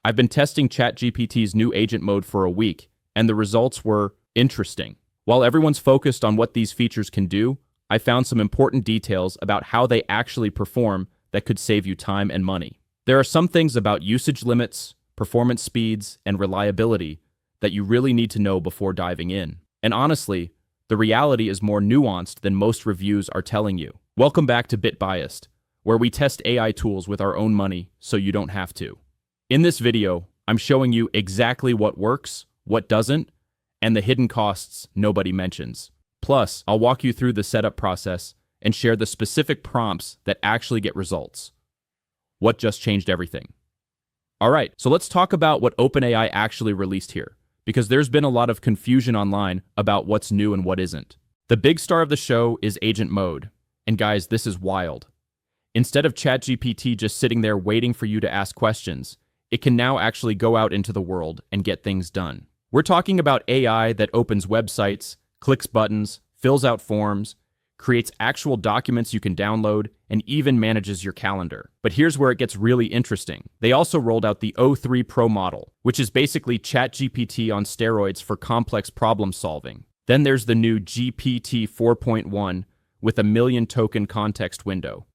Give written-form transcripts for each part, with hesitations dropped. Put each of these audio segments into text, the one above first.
I've been testing ChatGPT's new agent mode for a week, and the results were interesting. While everyone's focused on what these features can do, I found some important details about how they actually perform that could save you time and money. There are some things about usage limits, performance speeds, and reliability that you really need to know before diving in. And honestly, the reality is more nuanced than most reviews are telling you. Welcome back to Bit Biased, where we test AI tools with our own money so you don't have to. In this video, I'm showing you exactly what works, what doesn't, and the hidden costs nobody mentions. Plus, I'll walk you through the setup process and share the specific prompts that actually get results. What just changed everything? Alright, so let's talk about what OpenAI actually released here, because there's been a lot of confusion online about what's new and what isn't. The big star of the show is Agent Mode, and guys, this is wild. Instead of ChatGPT just sitting there waiting for you to ask questions, it can now actually go out into the world and get things done. We're talking about AI that opens websites, clicks buttons, fills out forms, creates actual documents you can download, and even manages your calendar. But here's where it gets really interesting. They also rolled out the O3 Pro model, which is basically ChatGPT on steroids for complex problem solving. Then there's the new GPT 4.1 with a 1,000,000 token context window.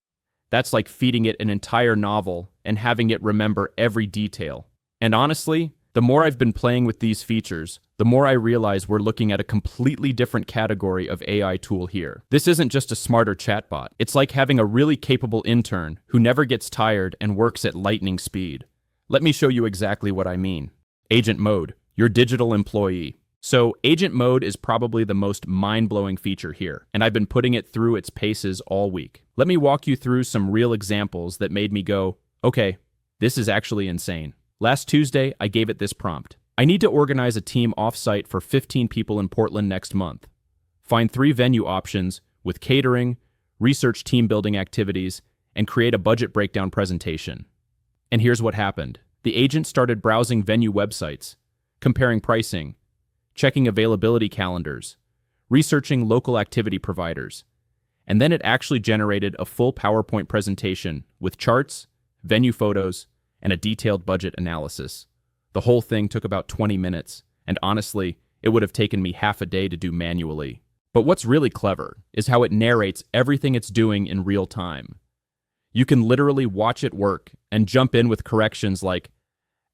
That's like feeding it an entire novel and having it remember every detail. And honestly, the more I've been playing with these features, the more I realize we're looking at a completely different category of AI tool here. This isn't just a smarter chatbot. It's like having a really capable intern who never gets tired and works at lightning speed. Let me show you exactly what I mean. Agent Mode, your digital employee. So, Agent Mode is probably the most mind-blowing feature here, and I've been putting it through its paces all week. Let me walk you through some real examples that made me go, okay, this is actually insane. Last Tuesday, I gave it this prompt. I need to organize a team off-site for 15 people in Portland next month. Find 3 venue options with catering, research team-building activities, and create a budget breakdown presentation. And here's what happened. The agent started browsing venue websites, comparing pricing, checking availability calendars, researching local activity providers, and then it actually generated a full PowerPoint presentation with charts, venue photos, and a detailed budget analysis. The whole thing took about 20 minutes, and honestly, it would have taken me half a day to do manually. But what's really clever is how it narrates everything it's doing in real time. You can literally watch it work and jump in with corrections like,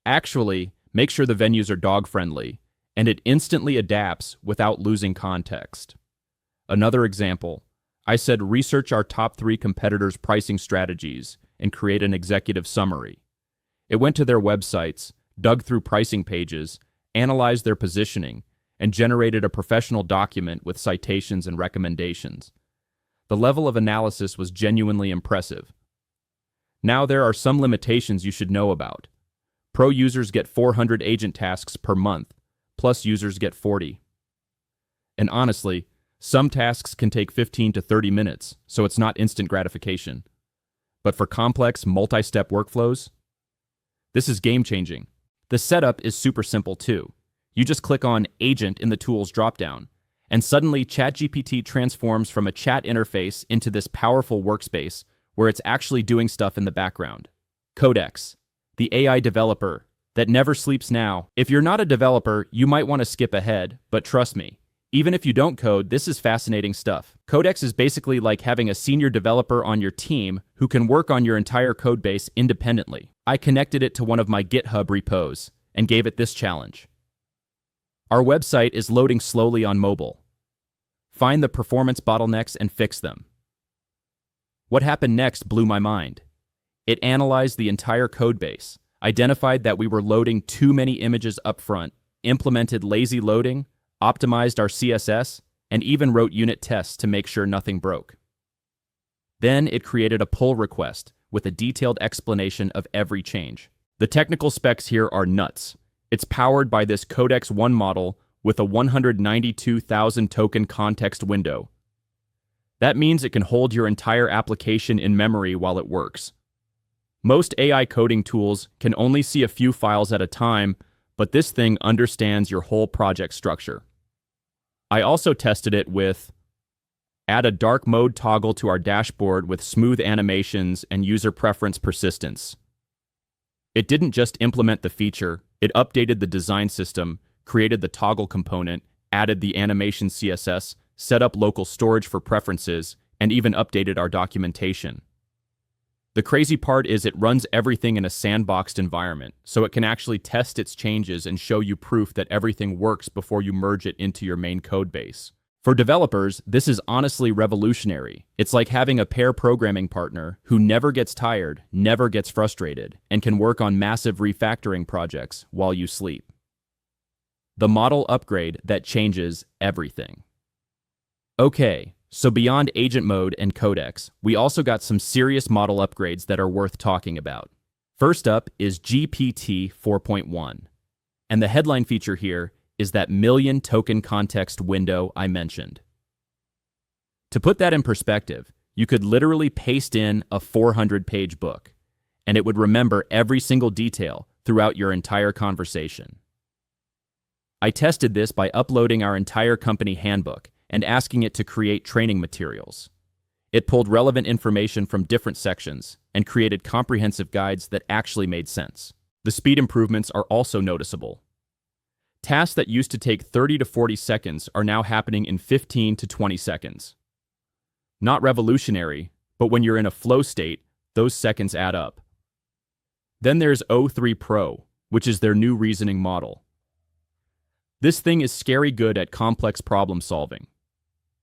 actually, make sure the venues are dog-friendly, and it instantly adapts without losing context. Another example, I said research our top 3 competitors' pricing strategies and create an executive summary. It went to their websites, dug through pricing pages, analyzed their positioning, and generated a professional document with citations and recommendations. The level of analysis was genuinely impressive. Now there are some limitations you should know about. Pro users get 400 agent tasks per month, plus users get 40. And honestly, some tasks can take 15 to 30 minutes, so it's not instant gratification. But for complex, multi-step workflows, this is game-changing. The setup is super simple too. You just click on Agent in the Tools dropdown, and suddenly ChatGPT transforms from a chat interface into this powerful workspace where it's actually doing stuff in the background. Codex, the AI developer that never sleeps now. If you're not a developer, you might want to skip ahead, but trust me, even if you don't code, this is fascinating stuff. Codex is basically like having a senior developer on your team who can work on your entire codebase independently. I connected it to one of my GitHub repos and gave it this challenge. Our website is loading slowly on mobile. Find the performance bottlenecks and fix them. What happened next blew my mind. It analyzed the entire codebase, identified that we were loading too many images up front, implemented lazy loading, optimized our CSS, and even wrote unit tests to make sure nothing broke. Then it created a pull request with a detailed explanation of every change. The technical specs here are nuts. It's powered by this Codex 1 model with a 192,000 token context window. That means it can hold your entire application in memory while it works. Most AI coding tools can only see a few files at a time, but this thing understands your whole project structure. I also tested it with add a dark mode toggle to our dashboard with smooth animations and user preference persistence. It didn't just implement the feature, it updated the design system, created the toggle component, added the animation CSS, set up local storage for preferences, and even updated our documentation. The crazy part is it runs everything in a sandboxed environment, so it can actually test its changes and show you proof that everything works before you merge it into your main code base. For developers, this is honestly revolutionary. It's like having a pair programming partner who never gets tired, never gets frustrated, and can work on massive refactoring projects while you sleep. The model upgrade that changes everything. Okay, so beyond agent mode and Codex, we also got some serious model upgrades that are worth talking about. First up is GPT 4.1, and the headline feature here is that million token context window I mentioned. To put that in perspective, you could literally paste in a 400-page book, and it would remember every single detail throughout your entire conversation. I tested this by uploading our entire company handbook and asking it to create training materials. It pulled relevant information from different sections and created comprehensive guides that actually made sense. The speed improvements are also noticeable. Tasks that used to take 30 to 40 seconds are now happening in 15 to 20 seconds. Not revolutionary, but when you're in a flow state, those seconds add up. Then there's O3 Pro, which is their new reasoning model. This thing is scary good at complex problem solving.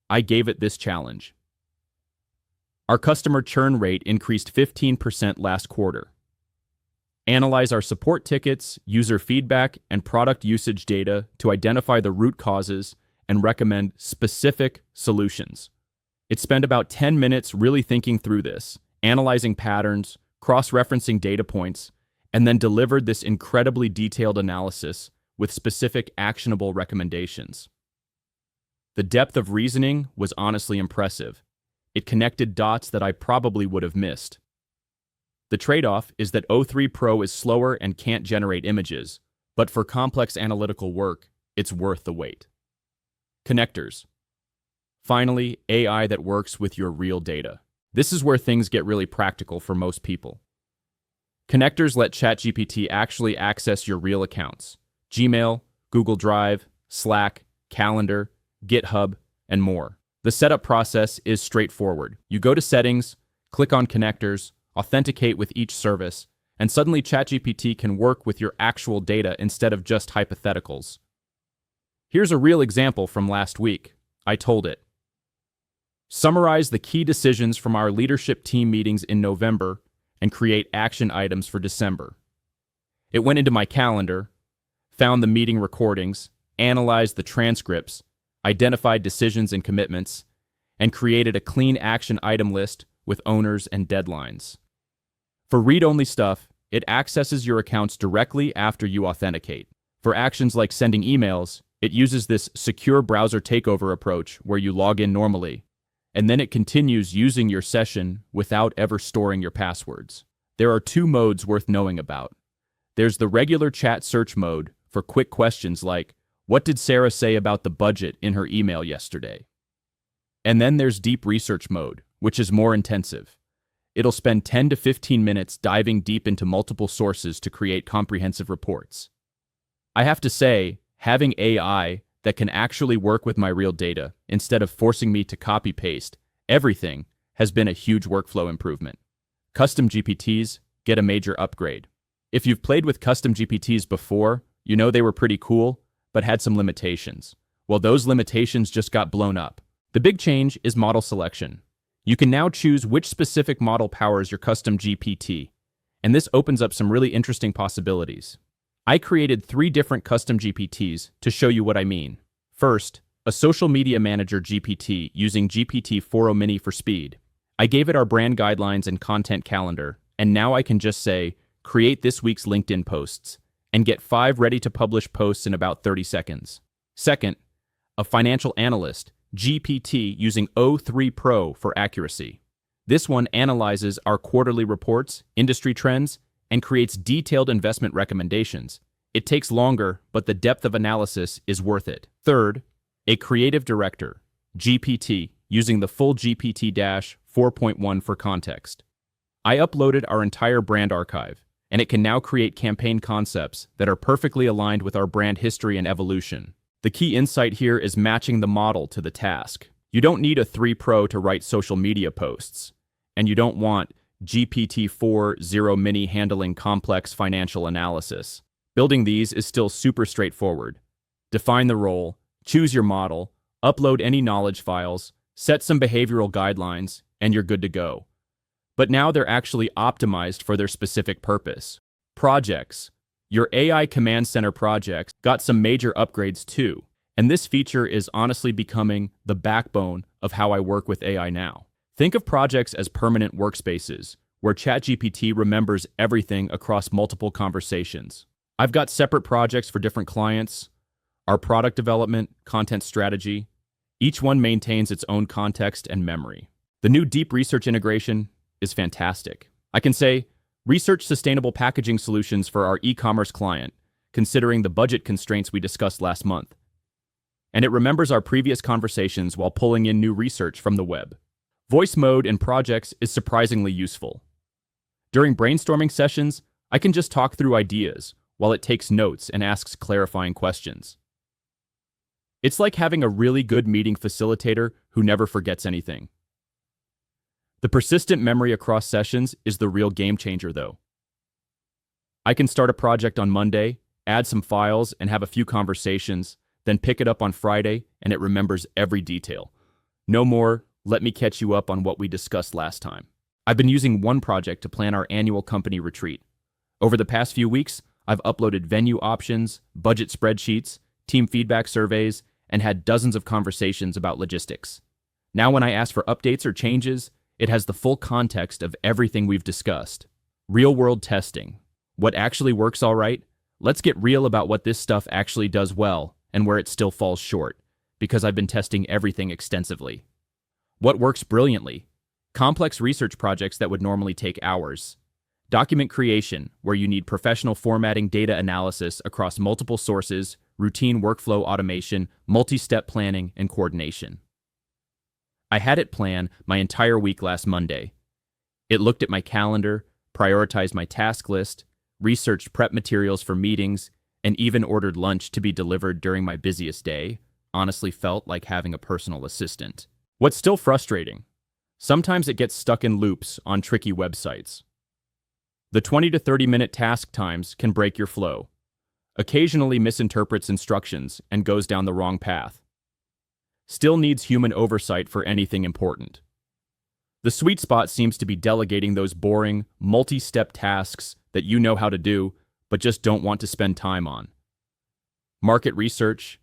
I gave it this challenge. Our customer churn rate increased 15% last quarter. Analyze our support tickets, user feedback, and product usage data to identify the root causes and recommend specific solutions. It spent about 10 minutes really thinking through this, analyzing patterns, cross-referencing data points, and then delivered this incredibly detailed analysis with specific actionable recommendations. The depth of reasoning was honestly impressive. It connected dots that I probably would have missed. The trade-off is that O3 Pro is slower and can't generate images, but for complex analytical work, it's worth the wait. Connectors. Finally, AI that works with your real data. This is where things get really practical for most people. Connectors let ChatGPT actually access your real accounts: Gmail, Google Drive, Slack, Calendar, GitHub, and more. The setup process is straightforward. You go to Settings, click on Connectors, authenticate with each service, and suddenly ChatGPT can work with your actual data instead of just hypotheticals. Here's a real example from last week. I told it, summarize the key decisions from our leadership team meetings in November and create action items for December. It went into my calendar, found the meeting recordings, analyzed the transcripts, identified decisions and commitments, and created a clean action item list with owners and deadlines. For read-only stuff, it accesses your accounts directly after you authenticate. For actions like sending emails, it uses this secure browser takeover approach where you log in normally, and then it continues using your session without ever storing your passwords. There are two modes worth knowing about. There's the regular chat search mode for quick questions like, what did Sarah say about the budget in her email yesterday? And then there's deep research mode, which is more intensive. It'll spend 10 to 15 minutes diving deep into multiple sources to create comprehensive reports. I have to say, having AI that can actually work with my real data instead of forcing me to copy-paste everything has been a huge workflow improvement. Custom GPTs get a major upgrade. If you've played with custom GPTs before, you know they were pretty cool, but had some limitations. Well, those limitations just got blown up. The big change is model selection. You can now choose which specific model powers your custom GPT, and this opens up some really interesting possibilities. I created 3 different custom GPTs to show you what I mean. First, a social media manager GPT using GPT-4o Mini for speed. I gave it our brand guidelines and content calendar, and now I can just say, create this week's LinkedIn posts, and get 5 ready-to-publish posts in about 30 seconds. Second, a financial analyst GPT using O3 Pro for accuracy. This one analyzes our quarterly reports, industry trends, and creates detailed investment recommendations. It takes longer, but the depth of analysis is worth it. Third, a creative director GPT using the full GPT-4.1 for context. I uploaded our entire brand archive, and it can now create campaign concepts that are perfectly aligned with our brand history and evolution. The key insight here is matching the model to the task. You don't need a 3 Pro to write social media posts, and you don't want GPT-4.0 Mini handling complex financial analysis. Building these is still super straightforward. Define the role, choose your model, upload any knowledge files, set some behavioral guidelines, and you're good to go. But now they're actually optimized for their specific purpose. Projects. Your AI Command Center projects got some major upgrades too, and this feature is honestly becoming the backbone of how I work with AI now. Think of projects as permanent workspaces, where ChatGPT remembers everything across multiple conversations. I've got separate projects for different clients, our product development, content strategy. Each one maintains its own context and memory. The new deep research integration is fantastic. I can say, research sustainable packaging solutions for our e-commerce client, considering the budget constraints we discussed last month. And it remembers our previous conversations while pulling in new research from the web. Voice mode in projects is surprisingly useful. During brainstorming sessions, I can just talk through ideas while it takes notes and asks clarifying questions. It's like having a really good meeting facilitator who never forgets anything. The persistent memory across sessions is the real game changer, though. I can start a project on Monday, add some files, and have a few conversations, then pick it up on Friday, and it remembers every detail. No more, let me catch you up on what we discussed last time. I've been using one project to plan our annual company retreat. Over the past few weeks, I've uploaded venue options, budget spreadsheets, team feedback surveys, and had dozens of conversations about logistics. Now when I ask for updates or changes, it has the full context of everything we've discussed. Real-world testing. What actually works all right? Let's get real about what this stuff actually does well and where it still falls short, because I've been testing everything extensively. What works brilliantly? Complex research projects that would normally take hours. Document creation, where you need professional formatting, data analysis across multiple sources, routine workflow automation, multi-step planning, and coordination. I had it plan my entire week last Monday. It looked at my calendar, prioritized my task list, researched prep materials for meetings, and even ordered lunch to be delivered during my busiest day. Honestly felt like having a personal assistant. What's still frustrating? Sometimes it gets stuck in loops on tricky websites. The 20 to 30-minute task times can break your flow. Occasionally misinterprets instructions and goes down the wrong path. Still needs human oversight for anything important. The sweet spot seems to be delegating those boring, multi-step tasks that you know how to do, but just don't want to spend time on. Market research,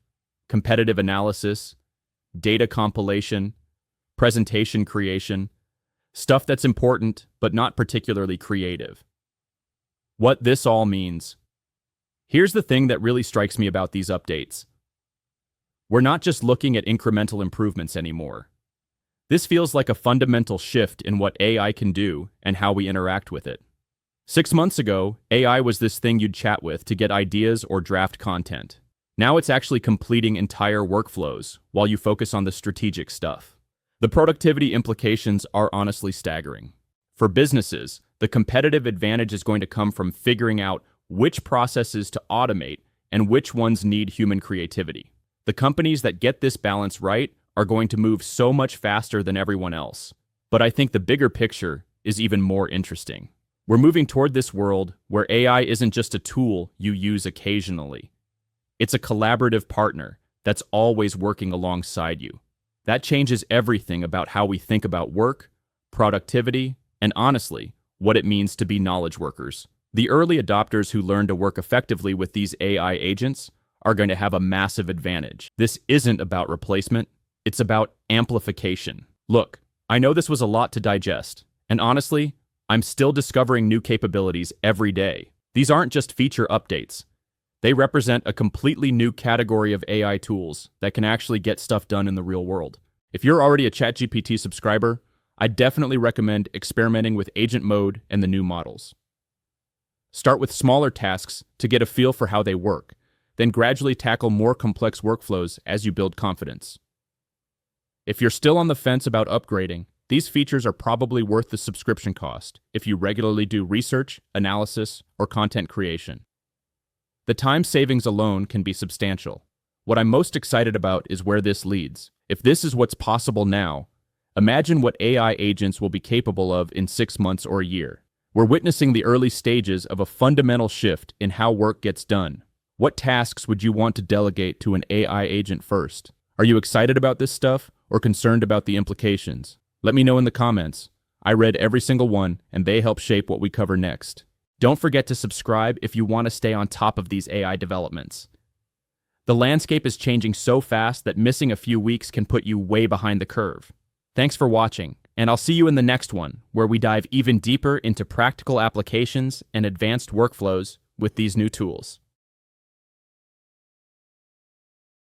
competitive analysis, data compilation, presentation creation, stuff that's important but not particularly creative. What this all means. Here's the thing that really strikes me about these updates. We're not just looking at incremental improvements anymore. This feels like a fundamental shift in what AI can do and how we interact with it. 6 months ago, AI was this thing you'd chat with to get ideas or draft content. Now it's actually completing entire workflows while you focus on the strategic stuff. The productivity implications are honestly staggering. For businesses, the competitive advantage is going to come from figuring out which processes to automate and which ones need human creativity. The companies that get this balance right are going to move so much faster than everyone else. But I think the bigger picture is even more interesting. We're moving toward this world where AI isn't just a tool you use occasionally. It's a collaborative partner that's always working alongside you. That changes everything about how we think about work, productivity, and honestly, what it means to be knowledge workers. The early adopters who learn to work effectively with these AI agents are going to have a massive advantage. This isn't about replacement, it's about amplification. Look, I know this was a lot to digest, and honestly, I'm still discovering new capabilities every day. These aren't just feature updates. They represent a completely new category of AI tools that can actually get stuff done in the real world. If you're already a ChatGPT subscriber, I definitely recommend experimenting with agent mode and the new models. Start with smaller tasks to get a feel for how they work, then gradually tackle more complex workflows as you build confidence. If you're still on the fence about upgrading, These features are probably worth the subscription cost if you regularly do research, analysis, or content creation. The time savings alone can be substantial. What I'm most excited about is where this leads. If this is what's possible now, imagine what AI agents will be capable of in 6 months or a year. We're witnessing the early stages of a fundamental shift in how work gets done. What tasks would you want to delegate to an AI agent first? Are you excited about this stuff or concerned about the implications? Let me know in the comments. I read every single one, and they help shape what we cover next. Don't forget to subscribe if you want to stay on top of these AI developments. The landscape is changing so fast that missing a few weeks can put you way behind the curve. Thanks for watching, and I'll see you in the next one, where we dive even deeper into practical applications and advanced workflows with these new tools.